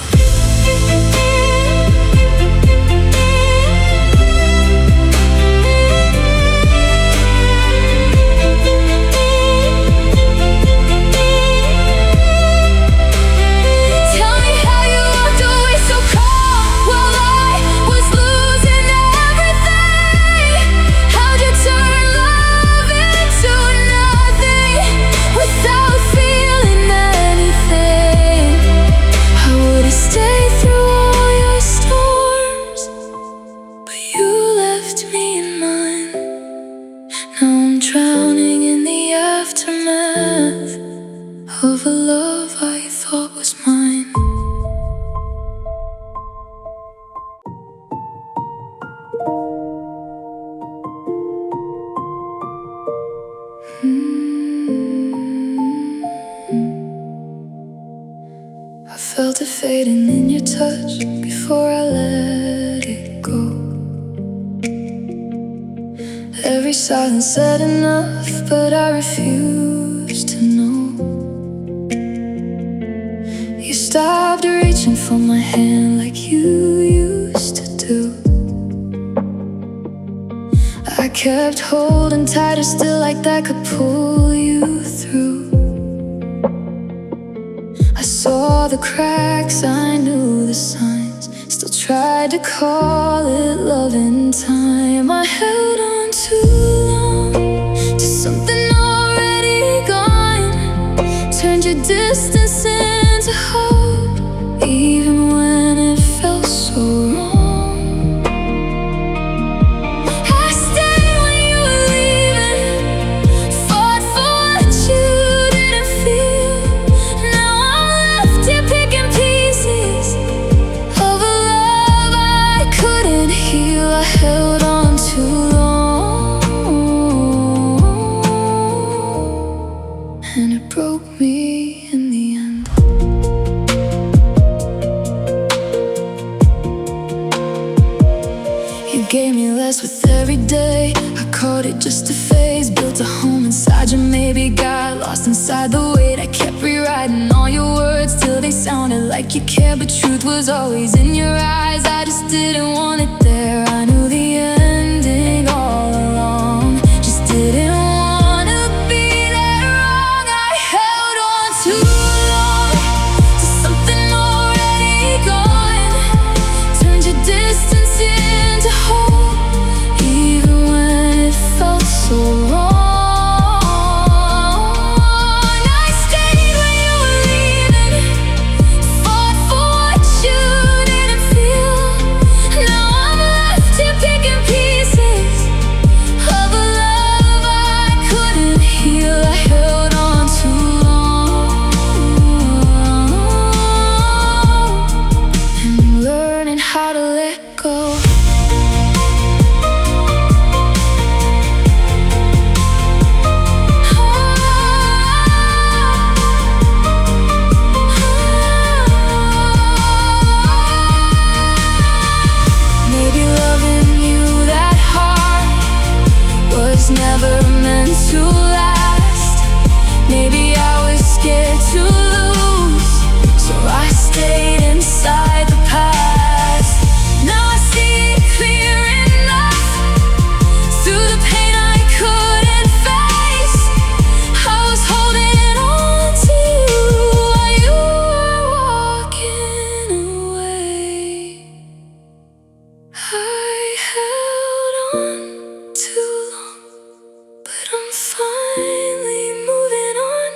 Tell me how you walked away so calm while I was losing everything. How'd you turn love into nothing without feeling anything? I would've stayed through all your storms, but you left me in mine. Now I'm drowning in the aftermath of a love I thought was mine. I felt it fading in your touch before I let it go. Every silence said enough, but I refused to know. You stopped reaching for my hand like you used to do. I kept holding tighter still, like that could pull you through. I saw the cracks, I knew the signs, still tried to call it love in time. I held on too long to something already gone, turned your distance into hope, even when it felt so wrong. I stayed when you were leaving, fought for what you didn't feel. Now I'm left here picking pieces of a love I couldn't heal. I held on too long, and it broke me in the end. You gave me less with every day. I called it just a phase, built a home inside you. Maybe got lost inside the weight. I kept rewriting all your words till they sounded like you cared, but truth was always in your eyes. I just didn't want it there. I knew the ending all along, just didn't wanna be that wrong. I held on too long to something already gone, turned your distance into hope, even when it felt so wrong. I stayed when you were leaving, fought for what you didn't feel. Now I'm left here picking pieces of a love I couldn't heal. I held on too long, and I'm learning how to let go. Maybe loving you that hard was never meant to last. Maybe I was scared to lose, so I stayed inside the past. Now I see it clear enough, through the pain I couldn't face. I was holding on to you while you were walking away. I held on too long, but I'm finally moving on.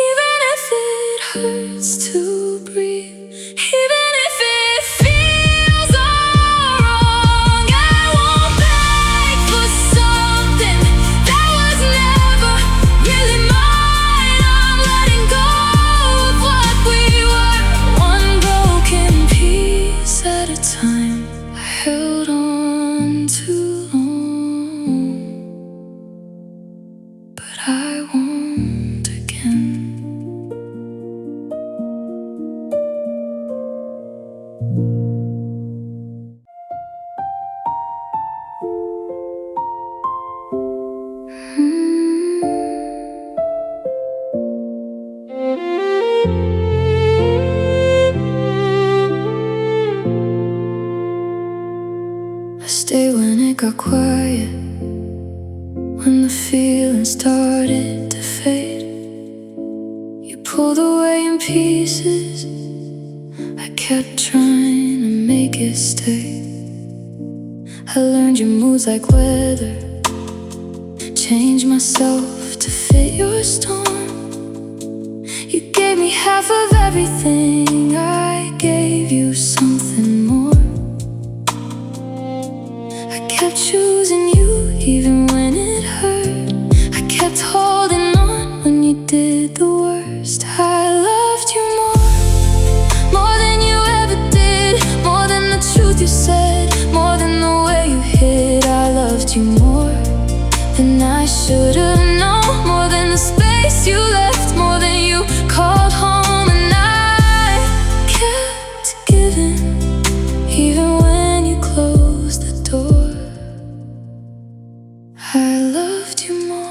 Even if it hurts to breathe, even if it feels all wrong, I won't beg for something that was never really mine. I'm letting go of what we were, one broken piece at a time. I held on too long, but I won't again. I stayed when it got quiet, when the feeling started to fade. You pulled away in pieces, I kept trying to make it stay. I learned your moods like weather, changed myself to fit your storm. You gave me half of everything, I gave you something more. I kept choosing you even when it hurt. I kept holding on when you did the worst. I loved you more than you ever did, more than the truth you said, more than the way you hid. I loved you more than I should have known, more than the space you left, more than you called home. And I kept giving, even when you closed the door. I loved you more.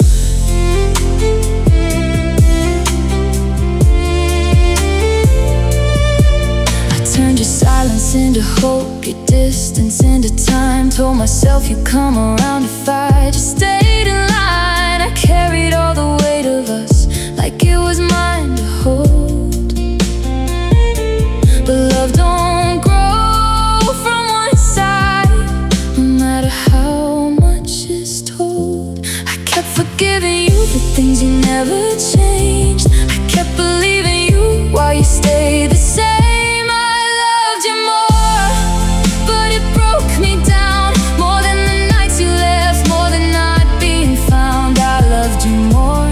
I turned your silence into hope, your distance into time. Told myself you'd come around if I just stayed in line. I carried all the weight of us like it was mine to hold. But love don't grow from one side, no matter how much is told. I kept forgiving you for things you never changed. I kept believing you while you stayed the same. I loved you more, but it broke me down, more than the nights you left, more than not being found. I loved you more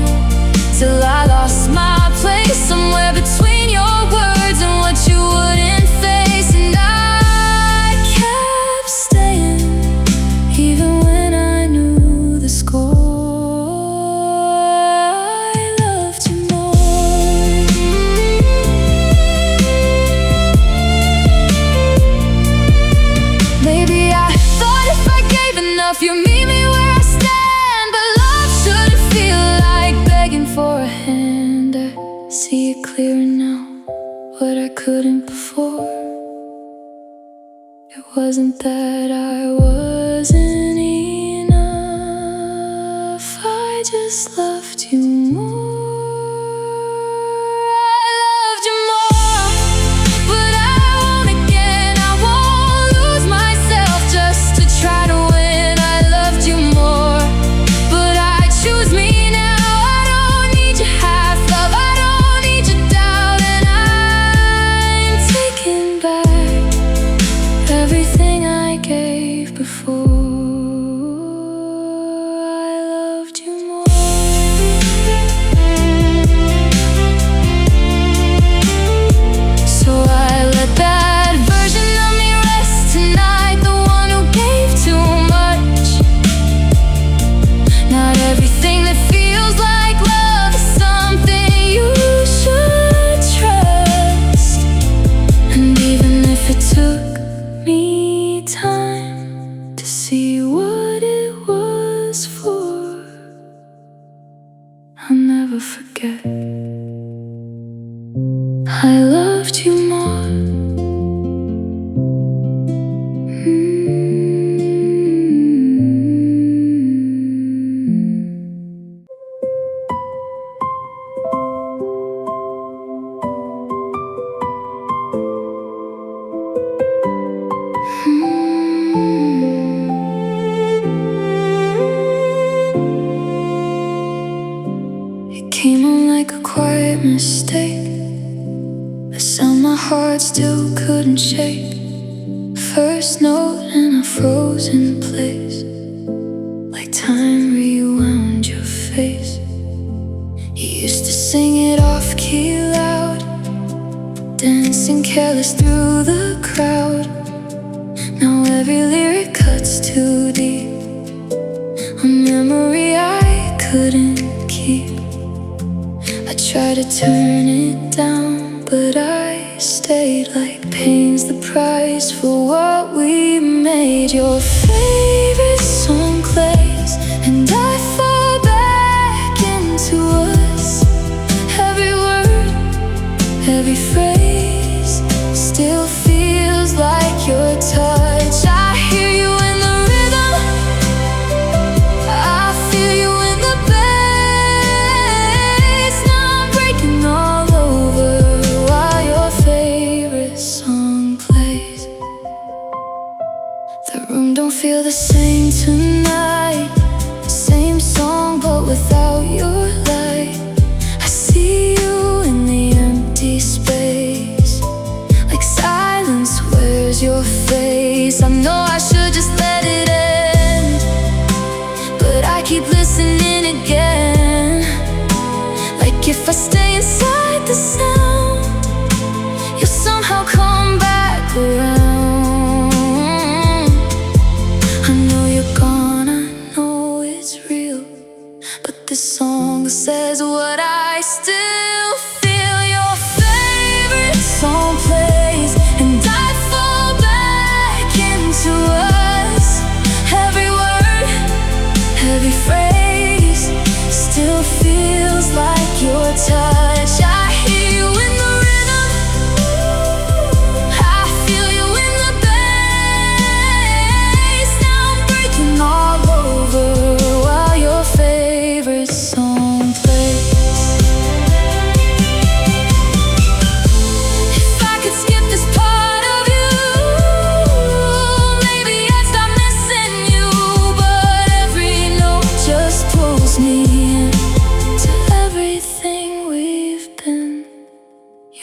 till I lost my place, somewhere between your words and what you wouldn't face. And I kept staying even when I knew the score. I loved couldn't before. It wasn't that I wasn't enough, I just loved you more. I'll never forget. I loved you more. It came on like a quiet mistake, a sound my heart still couldn't shake. First note in a frozen place, like time rewound your face. You used to sing it off key loud, dancing careless through the crowd. Now every lyric cuts too deep, a memory I couldn't keep. I tried to turn it down, but I stayed. Like pain's the price for what we made. Your favorite song plays, and I fall back into us. Every word, every phrase still feels like your touch. I hear you in the rhythm, I feel you in the bass. Now I'm breaking all over while your favorite song plays. The room don't feel the same tonight, same song but without your light. I see you in the empty space, like silence wears your face. I know I should just let it end, but I keep listening again. Like if I stay inside the sound, you'll somehow come back around. I know you're gonna know it's real, but this song says what I still feel. Your favorite song plays, and I fall back into us. Every word, every phrase still feels like your touch. I hear you in the rhythm, I feel you in the bass. Now I'm breaking all over while your favorite song plays. If I could skip this part of you, maybe I'd stop missing you. But every note just pulls me in to everything we've been.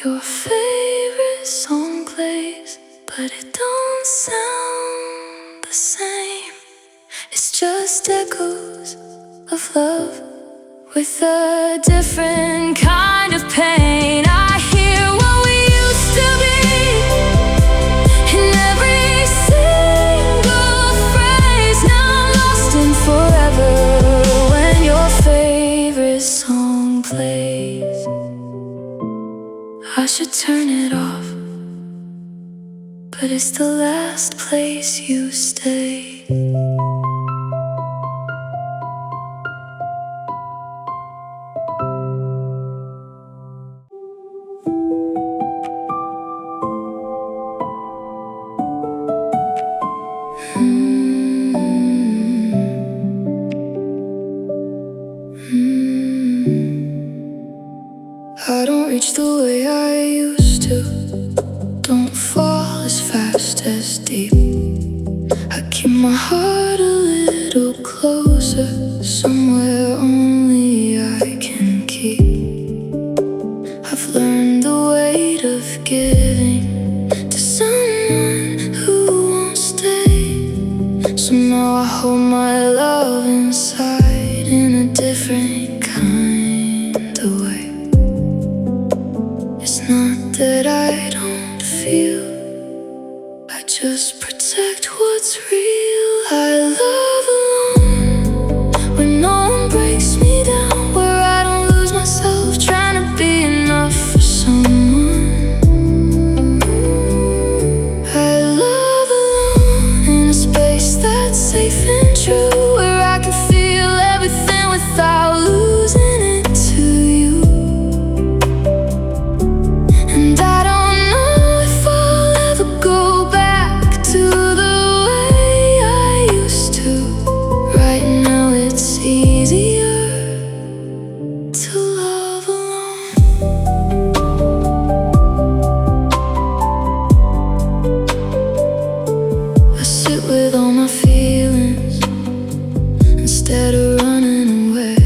Your favorite song plays, but it don't sound the same. It's just echoes of love with a different kind of pain. I hear what we used to be in every single phrase. Now I'm lost in forever when your favorite song plays. I should turn it off, but it's the last place you stay. reach the way I used to. Don't fall as fast as deep. I keep my heart a little closer, somewhere only I can keep. I've learned the weight of giving to someone who won't stay. So now I hold my love inside in a different kind of way. It's not that I don't feel, I just protect what's real. I love alone, when no one breaks me down, where I don't lose myself trying to be enough for someone. I love alone, in a space that's safe and true, where I can feel everything without losing it to you. And I don't know if I'll ever go back to the way I used to. Right now it's easier to love alone. I sit with all my feelings instead of running away.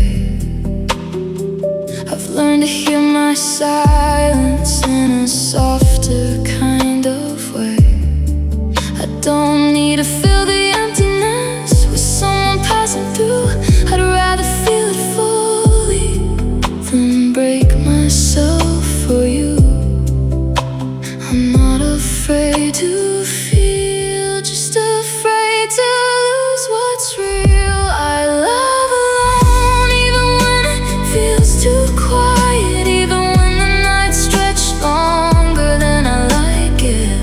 I've learned to hear my silence in a softer kind of way. I don't need to fill the emptiness with someone passing through. I'd rather feel it fully than break myself for you. I'm not afraid to feel, just afraid to lose what's real. I love alone, even when it feels too quiet, even when the nights stretch longer than I like it.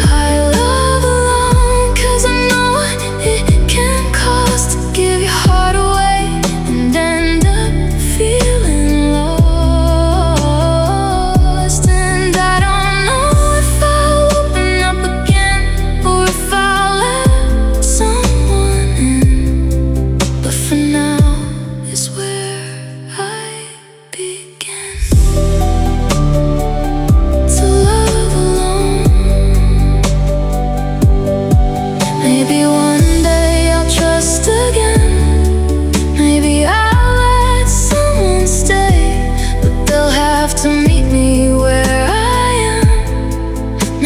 I love alone, 'cause I know what it can cost to give your heart away and end up feeling lost. And I don't know if I'll open up again, or if I'll let someone in. But for now is where I begin to love alone. Maybe one day I'll trust again. Maybe I'll let someone stay, but they'll have to meet me where I am,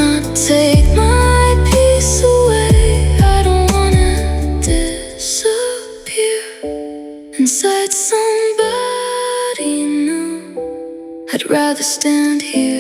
not take my peace away. I don't wanna disappear inside somebody new. I'd rather stand here